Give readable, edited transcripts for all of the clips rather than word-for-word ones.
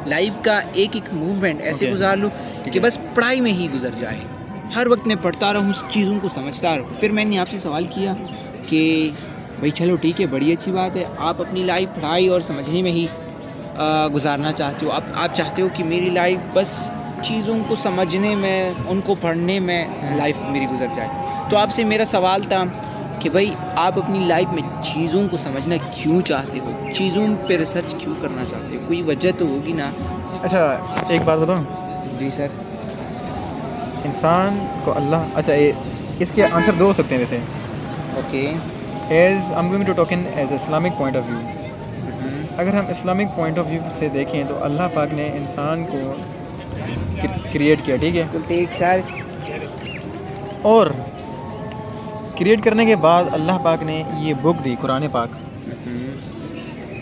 Life کا ایک ایک موومنٹ ایسے گزار لوں کہ بس پڑھائی میں ہی گزر جائے، ہر وقت میں پڑھتا رہوں، اس چیزوں کو سمجھتا رہوں. پھر میں نے آپ سے سوال کیا کہ بھائی چلو ٹھیک ہے، بڑی اچھی بات ہے، آپ اپنی لائف پڑھائی اور سمجھنے میں ہی گزارنا چاہتے ہو. آپ چاہتے ہو کہ میری لائف بس چیزوں کو سمجھنے میں، ان کو پڑھنے میں لائف میری گزر جائے. تو آپ سے میرا سوال تھا کہ بھائی آپ اپنی لائف میں چیزوں کو سمجھنا کیوں چاہتے ہو، چیزوں پہ ریسرچ کیوں کرنا چاہتے ہو؟ کوئی وجہ تو ہوگی نا. اچھا ایک بات بتاؤں. جی سر. انسان کو اللہ، اچھا اس کے آنسر دو ہو سکتے ہیں ویسے. Okay. As I am going to talk in as Islamic point of view. اگر ہم اسلامک پوائنٹ آف ویو سے دیکھیں تو اللہ پاک نے انسان کو کریٹ کیا، ٹھیک ہے، ٹیک سر. اور کریٹ کرنے کے بعد اللہ پاک نے یہ بک دی، قرآن پاک.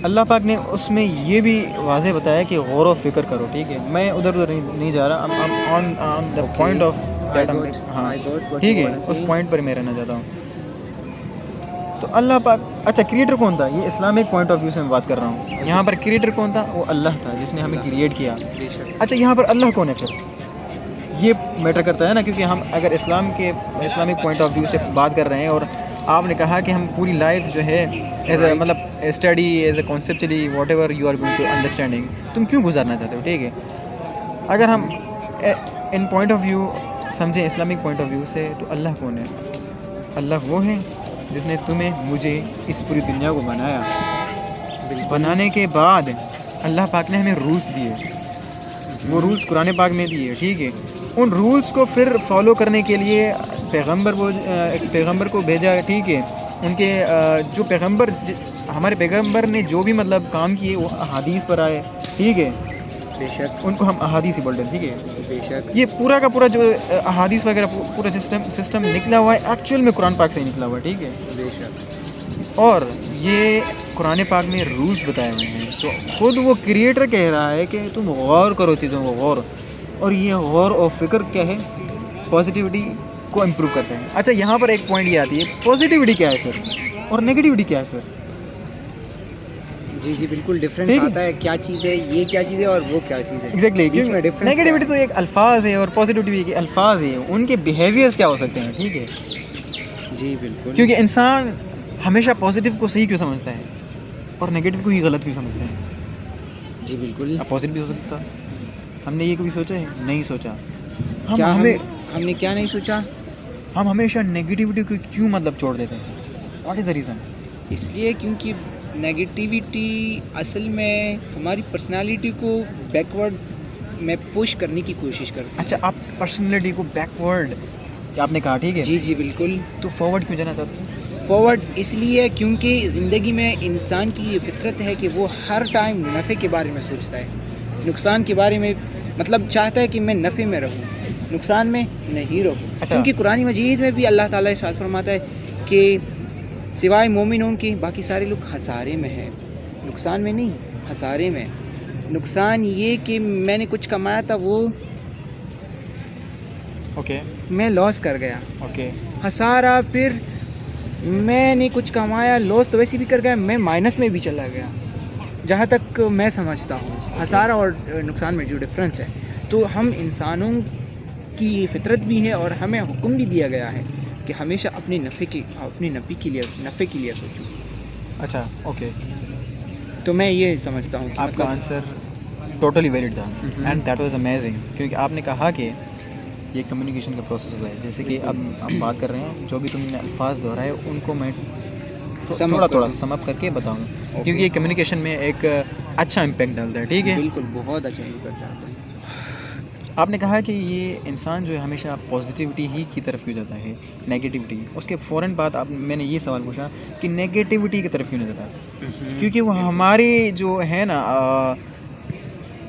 اللہ پاک نے اس میں یہ بھی واضح بتایا کہ غور و فکر کرو، ٹھیک ہے. میں ادھر نہیں جا رہا، آن دا پوائنٹ آف دیٹ. ہاں ٹھیک ہے، اس پوائنٹ پر میں رہنا چاہتا ہوں. تو اللہ پاک، اچھا کریٹر کون تھا؟ یہ اسلامک پوائنٹ آف ویو سے میں بات کر رہا ہوں. یہاں پر کریٹر کون تھا؟ وہ اللہ تھا جس نے ہمیں کریٹ کیا. اچھا یہاں پر اللہ کون ہے پھر؟ یہ میٹر کرتا ہے نا، کیونکہ ہم اگر اسلامک پوائنٹ آف ویو سے بات کر رہے ہیں، اور آپ نے کہا کہ ہم پوری لائف جو ہے ایز اے مطلب study, is a conceptually whatever you are going to understanding, تم کیوں گزارنا چاہتے ہو، ٹھیک ہے. اگر ہم ان پوائنٹ آف ویو سمجھیں اسلامک پوائنٹ آف ویو سے، تو اللہ کون ہے؟ اللہ وہ ہے جس نے تمہیں، مجھے، اس پوری دنیا کو بنایا. بنانے کے بعد اللہ پاک نے ہمیں رولس دیے، وہ رولس قرآن پاک میں دیے، ٹھیک ہے. ان رولس کو پھر فالو کرنے کے لیے پیغمبر کو بھیجا، ٹھیک ہے. ان کے جو ہمارے پیغمبر نے جو بھی مطلب کام کیے وہ احادیث پر آئے، ٹھیک ہے. بے شک. ان کو ہم احادیث ہی بولتے ہیں، ٹھیک ہے. بے شک. یہ پورا کا پورا جو احادیث وغیرہ پورا سسٹم نکلا ہوا ہے ایکچوئل میں قرآن پاک سے ہی نکلا ہوا ہے، ٹھیک ہے. بے شک. اور یہ قرآن پاک میں رولز بتائے ہوئے ہیں. تو خود وہ کریٹر کہہ رہا ہے کہ تم غور کرو چیزوں کو، غور. اور یہ غور و فکر کیا ہے؟ پازیٹیوٹی کو امپروو کرتے ہیں. اچھا یہاں پر ایک پوائنٹ یہ آتی ہے، پازیٹیوٹی کیا ہے پھر، اور نیگیٹیوٹی کیا ہے پھر؟ جی بالکل ڈفرینس آتا ہے، کیا چیز ہے، یہ کیا چیز ہے اور وہ کیا چیز ہے. ایگزیکٹلی. بیچ میں ڈفرینس. نیگیٹیوٹی تو ایک الفاظ ہے اور پازیٹیوٹی بھی ایک الفاظ ہے. ان کے بیہیویئرس کیا ہو سکتے ہیں، ٹھیک ہے. جی بالکل. کیونکہ انسان ہمیشہ پازیٹیو کو صحیح کیوں سمجھتا ہے اور نیگیٹیو کو ہی غلط کیوں سمجھتا ہے؟ جی بالکل. اب پازیٹیو بھی ہو سکتا. ہم نے یہ کبھی سوچا ہے؟ نہیں سوچا. کیا ہم نے کیا نہیں سوچا؟ ہم ہمیشہ نیگیٹیوٹی کو کیوں مطلب چھوڑ دیتے ہیں؟ What is the reason? اس لیے کیونکہ نیگیٹیوٹی اصل میں ہماری پرسنالٹی کو بیکورڈ میں پش کرنے کی کوشش کرتی ہے. اچھا آپ پرسنالٹی کو بیکورڈ آپ نے کہا، ٹھیک ہے. جی بالکل. تو فارورڈ کیوں جانا چاہتے ہیں؟ فارورڈ اس لیے کیونکہ زندگی میں انسان کی یہ فطرت ہے کہ وہ ہر ٹائم نفع کے بارے میں سوچتا ہے، نقصان کے بارے میں مطلب چاہتا ہے کہ میں نفع میں رہوں، نقصان میں نہیں رہوں. کیونکہ قرآن مجید میں بھی اللہ تعالیٰ ارشاد فرماتا ہے کہ سوائے مومنوں کے باقی سارے لوگ خسارے میں ہیں، نقصان میں نہیں، خسارے میں. نقصان یہ کہ میں نے کچھ کمایا تھا، وہ میں لاس کر گیا. خسارہ پھر میں نے کچھ کمایا، لاس تو ویسے بھی کر گیا، میں مائنس میں بھی چلا گیا. جہاں تک میں سمجھتا ہوں خسارہ اور نقصان میں جو ڈفرینس ہے. تو ہم انسانوں کی یہ فطرت بھی ہے اور ہمیں حکم بھی دیا گیا ہے کہ ہمیشہ اپنے نفع کے لیے سوچوں. اچھا اوکے. تو میں یہ سمجھتا ہوں کہ آپ کا آنسر ٹوٹلی ویلڈ تھا اینڈ دیٹ واز امیزنگ. کیونکہ آپ نے کہا کہ یہ کمیونیکیشن کا پروسیس ہوا ہے. جیسے کہ اب ہم بات کر رہے ہیں، جو بھی تم نے الفاظ دہرائے ان کو میں تھوڑا سم اپ کر کے بتاؤں، کیونکہ یہ کمیونیکیشن میں ایک اچھا امپیکٹ ڈالتا ہے، ٹھیک ہے. بالکل بہت اچھا امپیکٹ ڈالتا ہے. آپ نے کہا کہ یہ انسان جو ہے ہمیشہ پازیٹیوٹی ہی کی طرف کیوں جاتا ہے، نیگیٹیوٹی. اس کے فوراً بعد میں نے یہ سوال پوچھا کہ نیگیٹیوٹی کی طرف کیوں نہیں جاتا؟ کیونکہ وہ ہماری جو ہے نا،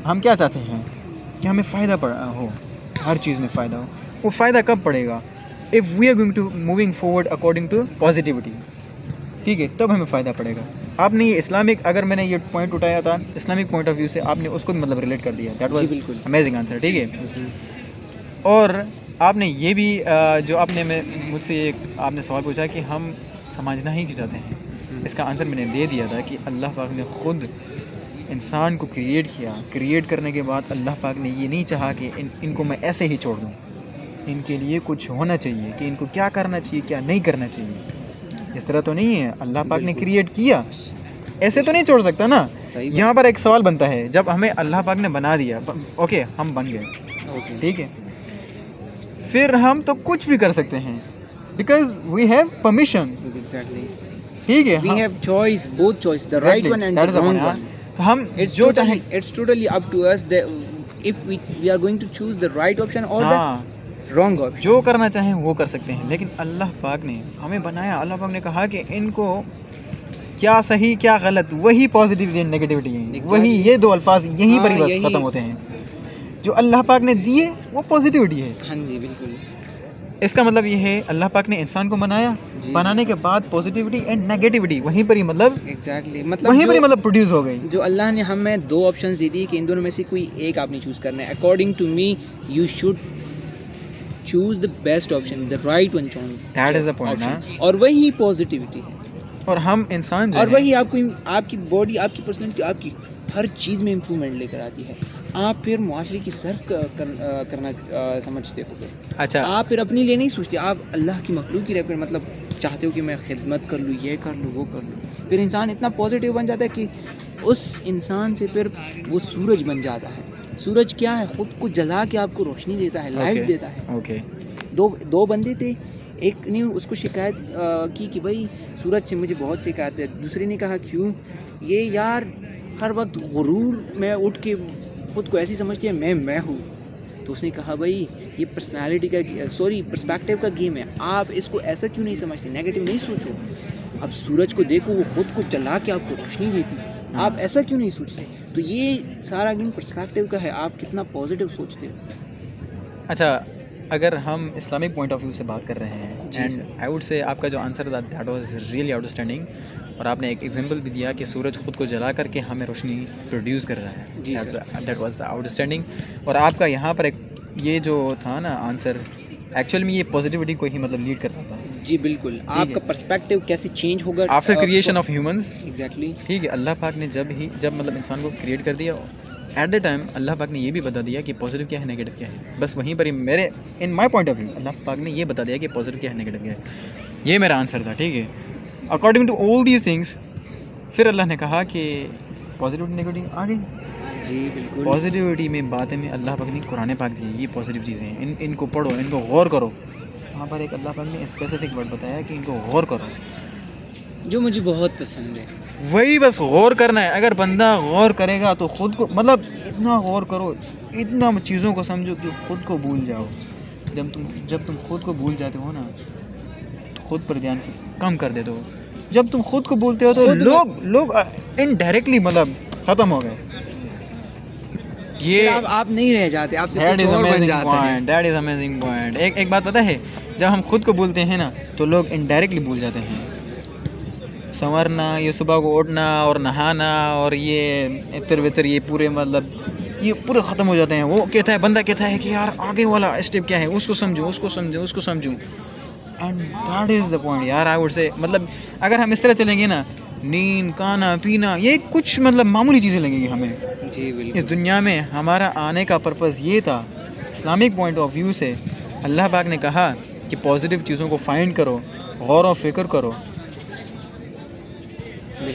ہم کیا چاہتے ہیں کہ ہمیں فائدہ ہو، ہر چیز میں فائدہ ہو. وہ فائدہ کب پڑے گا؟ If we are going to moving forward according to positivity, ٹھیک ہے، تب ہمیں فائدہ پڑے گا. آپ نے یہ اسلامک، اگر میں نے یہ پوائنٹ اٹھایا تھا اسلامک پوائنٹ آف ویو سے، آپ نے اس کو بھی مطلب ریلیٹ کر دیا. دیٹ واز امیزنگ آنسر، ٹھیک ہے. اور آپ نے یہ بھی جو آپ نے مجھ سے آپ نے سوال پوچھا کہ ہم سمجھنا ہی کیوں چاہتے ہیں، اس کا آنسر میں نے دے دیا تھا کہ اللہ پاک نے خود انسان کو کریٹ کیا, کریٹ کرنے کے بعد اللہ پاک نے یہ نہیں چاہا کہ ان کو میں ایسے ہی چھوڑ دوں, ان کے لیے کچھ ہونا چاہیے کہ ان کو کیا کرنا چاہیے کیا نہیں کرنا چاہیے. اس طرح تو نہیں ہے, اللہ پاک نے کریٹ کیا, ایسے تو نہیں چھوڑ سکتا نا. یہاں پر ایک سوال بنتا ہے, جب ہمیں اللہ پاک نے بنا دیا, اوکے ہم بن گئے, ٹھیک ہے, پھر ہم تو کچھ بھی کر سکتے ہیں بیکاز وی ہیو پرمیشن. ٹھیک ہے, we have choice, both choice, the right one and the wrong one. ہم جو چاہیں, it's totally up to us that if we are going to choose the right option or the wrong option. جو کرنا چاہیں وہ کر سکتے ہیں, لیکن اللہ پاک نے ہمیں بنایا, اللہ پاک نے کہا کہ ان کو کیا صحیح کیا غلط, وہی پازیٹیوٹی اینڈ نیگیٹیوٹی ہیں, وہی یہ دو الفاظ یہیں پر ہی بس ختم ہوتے ہیں. جو اللہ پاک نے دیے وہ پازیٹیوٹی ہے. ہاں جی بالکل. اس کا مطلب یہ ہے اللہ پاک نے انسان کو بنایا, بنانے کے بعد پازیٹیوٹی اینڈ نیگیٹیوٹی وہیں پر ہی مطلب وہیں پر ہی مطلب پروڈیوس ہو گئی. جو اللہ نے ہمیں دو آپشنز دی تھی کہ ان دونوں میں سے کوئی ایک آپ نے چوز کرنا ہے. According to me you should choose the best option, the right one. That is the point. اور وہی پازیٹیوٹی ہے, اور ہم انسان اور وہی آپ کو آپ کی باڈی, آپ کی پرسنالٹی, آپ کی ہر چیز میں امپرومنٹ لے کر آتی ہے. آپ پھر معاشرے کی سرف کرنا سمجھتے ہو. اچھا, آپ پھر اپنے لیے نہیں سوچتے, آپ اللہ کی مخلوق کی رہے مطلب چاہتے ہو کہ میں خدمت کر لوں, یہ کر لوں, وہ کر لوں. پھر انسان اتنا پازیٹیو بن جاتا ہے کہ اس انسان سے پھر وہ سورج بن جاتا ہے. سورج کیا ہے, خود کو جلا کے آپ کو روشنی دیتا ہے, لائٹ دیتا ہے. اوکے, دو بندے تھے, ایک نے اس کو شکایت کی کہ بھائی سورج سے مجھے بہت شکایت ہے. دوسرے نے کہا کیوں, یہ یار ہر وقت غرور میں اٹھ کے خود کو ایسی سمجھتی ہے میں ہوں. تو اس نے کہا بھائی یہ پرسنالٹی کا پرسپیکٹیو کا گیم ہے, آپ اس کو ایسا کیوں نہیں سمجھتے, نیگیٹو نہیں سوچو. اب سورج کو دیکھو, وہ خود کو جلا کے آپ کو روشنی دیتی ہے, آپ ایسا کیوں نہیں سوچتے. تو یہ سارا گیم پرسپیکٹیو کا ہے, آپ کتنا پازیٹیو سوچتے ہو. اچھا, اگر ہم اسلامک پوائنٹ آف ویو سے بات کر رہے ہیں, اینڈ آئی ووڈ سے آپ کا جو آنسر تھا that was really out standing, اور آپ نے ایک ایگزامپل بھی دیا کہ سورج خود کو جلا کر کے ہمیں روشنی پروڈیوس کر رہا ہے. جی دیٹ واز آؤٹ اسٹینڈنگ. اور آپ کا یہاں پر ایک یہ جو تھا نا آنسر, ایکچوئل میں یہ پازیٹیوٹی کو ہی مطلب لیڈ کرتا تھا. جی بالکل, آپ کا پرسپیکٹیو کیسے چینج ہوگا after creation of humans. Exactly, ٹھیک ہے, اللہ پاک نے جب مطلب انسان کو کریٹ کر دیا, ایٹ دا ٹائم اللہ پاک نے یہ بھی بتا دیا کہ پازیٹیو کیا ہے نیگیٹو کیا ہے. بس وہیں پر ہی میرے ان مائی پوائنٹ آف ویو اللہ پاک نے یہ بتا دیا کہ پازیٹیو کیا ہے نیگیٹو کیا ہے. یہ میرا آنسر تھا, ٹھیک ہے. According to all these things, پھر اللہ نے کہا کہ پازیٹیوٹی نیگیٹیو آ گئی. جی بالکل. پازیٹیوٹی میں باتیں میں اللہ پاک نے قرآن پاک دی, یہ پازیٹیو چیزیں ہیں, ان کو پڑھو, ان کو غور کرو. وہاں پر ایک اللہ پاک نے اسپیسیفک ورڈ بتایا کہ ان کو غور کرو, جو مجھے بہت پسند ہے. وہی بس غور کرنا ہے. اگر بندہ غور کرے گا تو خود کو مطلب اتنا غور کرو, اتنا چیزوں کو سمجھو کہ خود کو بھول جاؤ. جب تم خود کو بھول جاتے ہو نا تو خود پر دھیان کم کر دیتے ہو. جب تم خود کو بھولتے ہو تو لوگ انڈائریکٹلی مطلب ختم ہو گئے. یہ آپ نہیں رہ جاتے, آپ سے کچھ اور بن جاتا ہے. That is amazing point. ایک بات پتہ ہے, جب ہم خود کو بھولتے ہیں نا تو لوگ انڈائریکٹلی بھول جاتے ہیں. سنورنا, یہ صبح کو اٹھنا اور نہانا, اور یہ عطر وطر, یہ پورے مطلب یہ پورے ختم ہو جاتے ہیں. وہ کہتا ہے, بندہ کہتا ہے کہ یار آگے والا اسٹیپ کیا ہے, اس کو سمجھوں. And that is the point یار. آئی ووڈ سے مطلب اگر ہم اس طرح چلیں گے نا, نیند, کھانا پینا, یہ کچھ مطلب معمولی چیزیں لگیں گی ہمیں. جی بالکل. اس دنیا میں ہمارا آنے کا پرپز یہ تھا. اسلامک پوائنٹ آف ویو سے اللہ پاک نے کہا کہ پازیٹیو چیزوں کو فائنڈ کرو, غور و فکر کرو.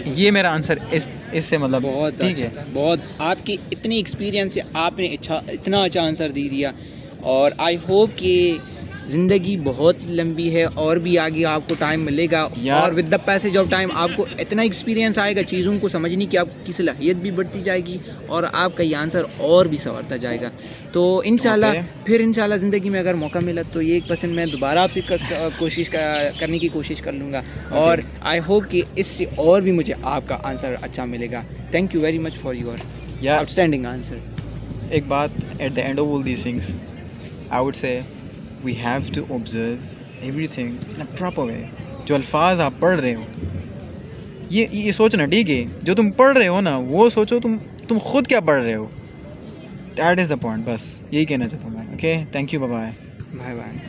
یہ میرا آنسر اس سے مطلب بہت ٹھیک ہے. بہت آپ کی اتنی ایکسپیرینس سے آپ نے اتنا اچھا آنسر دیا, اور آئی ہوپ کہ زندگی بہت لمبی ہے اور بھی آگے آپ کو ٹائم ملے گا, اور with the passage of time آپ کو اتنا ایکسپیرینس آئے گا چیزوں کو سمجھنے کی, آپ کی صلاحیت بھی بڑھتی جائے گی, اور آپ کا یہ آنسر اور بھی سنورتا جائے گا. تو انشاءاللہ زندگی میں اگر موقع ملا تو یہ ایک پرسنٹ میں دوبارہ آپ سے کرنے کی کوشش کر لوں گا, اور آئی ہوپ کہ اس سے اور بھی مجھے آپ کا آنسر اچھا ملے گا. Thank you very much for your outstanding answer. ایک بات, at the end of all these things I would say we have to observe everything in a proper way. جو الفاظ آپ پڑھ رہے ہو یہ سوچنا, ٹھیک ہے, جو تم پڑھ رہے ہو نا وہ سوچو تم خود کیا پڑھ رہے ہو. That is the point. بس یہی کہنا چاہتا ہوں میں. Okay, thank you, bye bye.